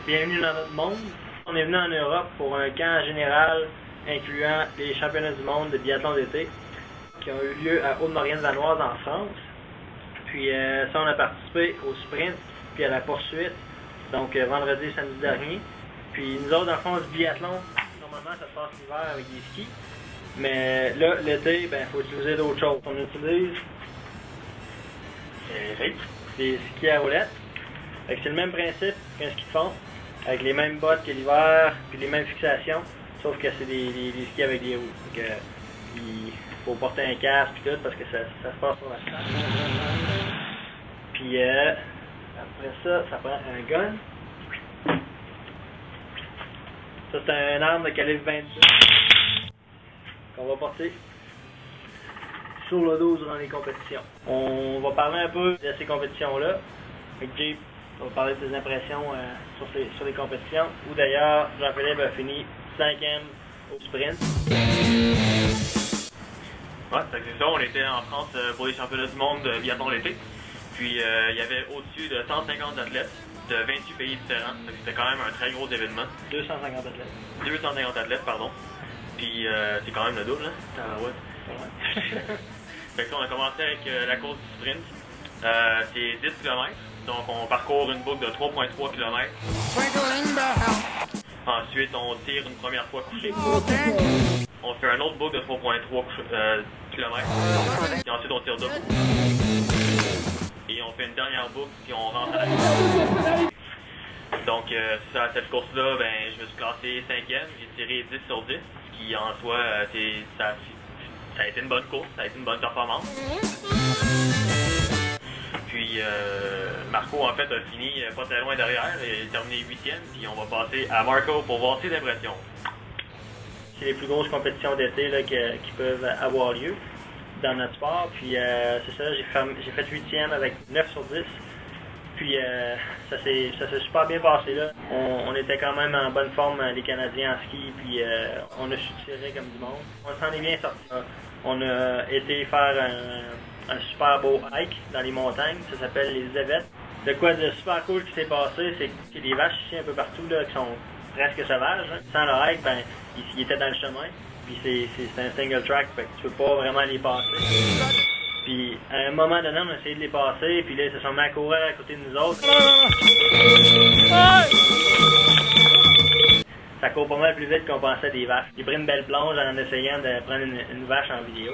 Bienvenue dans notre monde. On est venu en Europe pour un camp général incluant les championnats du monde de biathlon d'été qui ont eu lieu à Haute-Maurienne-Vanoise en France. Puis ça, on a participé au sprint puis à la poursuite, donc vendredi et samedi dernier. Puis nous autres, dans le fond, du biathlon, normalement, ça se passe l'hiver avec des skis. Mais là, l'été, ben, faut utiliser d'autres choses. On utilise des skis à roulettes. C'est le même principe qu'un ski de fond, avec les mêmes bottes que l'hiver, puis les mêmes fixations, sauf que c'est des skis avec des roues. Donc, il faut porter un casque puis tout, parce que ça se passe sur la trace. Puis après ça, ça prend un gun. Ça, c'est un arme de calibre 22 qu'on va porter sur le dos durant les compétitions. On va parler un peu de ces compétitions-là. Avec Jay, on va parler de ses impressions sur les compétitions. Où d'ailleurs, Jean-Philippe a fini 5e au sprint. Ouais, c'est ça. On était en France pour les championnats du monde de biathlon l'été. Puis il y avait au-dessus de 150 athlètes de 28 pays différents. C'était quand même un très gros événement. 250 athlètes. 250 athlètes, pardon. Puis c'est quand même le double, hein? Ouais. Fait que on a commencé avec la course du sprint. C'est 10 km. Donc on parcourt une boucle de 3,3 km. Ensuite, on tire une première fois couché. On fait un autre boucle de 3,3 km. Et ensuite, on tire debout. Et on fait une dernière boucle, puis on rentre à la course. Donc, à cette course-là, ben, je me suis classé 5e. J'ai tiré 10 sur 10, ce qui en soi, ça a été une bonne course, ça a été une bonne performance. Puis, Marco, en fait, a fini pas très loin derrière. Il a terminé 8e, puis on va passer à Marco pour voir ses impressions. C'est les plus grosses compétitions d'été là, qui peuvent avoir lieu dans notre sport. Puis c'est ça, j'ai fait 8e avec 9 sur 10. Puis ça s'est super bien passé là. On était quand même en bonne forme, les Canadiens en ski, puis on a su tirer comme du monde. On s'en est bien sorti. On a été faire un super beau hike dans les montagnes, ça s'appelle les Évettes. De quoi de super cool qui s'est passé, c'est qu'il y a des vaches ici un peu partout là, qui sont presque sauvages. Hein. Sans le hike, ben, ils étaient dans le chemin. Puis c'est un single track, fait que tu peux pas vraiment les passer. Puis à un moment donné, on a essayé de les passer, puis là, ils se sont mis à courir à côté de nous autres. Ça court pas mal plus vite qu'on pensait des vaches. Ils prennent une belle plonge en essayant de prendre une vache en vidéo.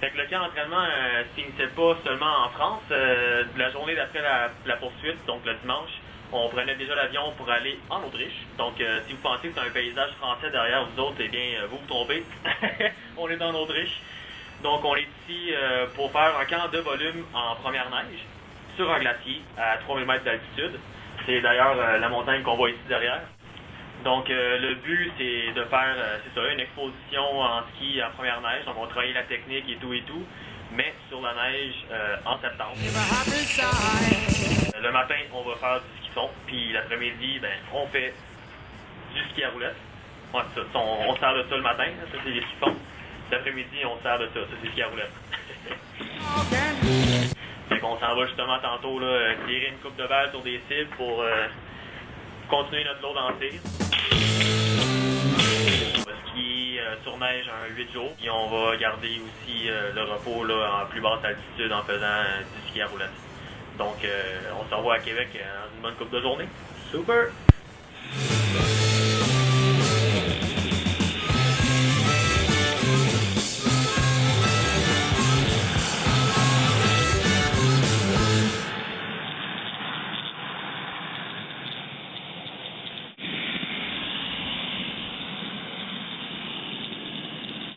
Fait que le camp d'entraînement se finissait pas seulement en France. La journée d'après la poursuite, donc le dimanche, on prenait déjà l'avion pour aller en Autriche. Donc, si vous pensez que c'est un paysage français derrière vous autres, eh bien, vous trompez. On est en Autriche. Donc, on est ici pour faire un camp de volume en première neige sur un glacier à 3000 mètres d'altitude. C'est d'ailleurs la montagne qu'on voit ici derrière. Donc, le but, c'est de faire, c'est ça, une exposition en ski en première neige. Donc, on va travailler la technique et tout, mais sur la neige en septembre. Le matin, on va faire du ski de fond, puis l'après-midi, ben, on fait du ski à roulette. Ouais, ça, on sert de ça le matin, ça c'est les skis de fond. L'après-midi, on sert de ça c'est le ski à roulette. Fait qu'on s'en va justement tantôt là, tirer une coupe de balles sur des cibles pour continuer notre lot en tir. On va skier sur neige un 8 jours, puis on va garder aussi le repos là, en plus basse altitude en faisant du ski à roulette. Donc, on se revoit à Québec dans une bonne couple de journées. Super!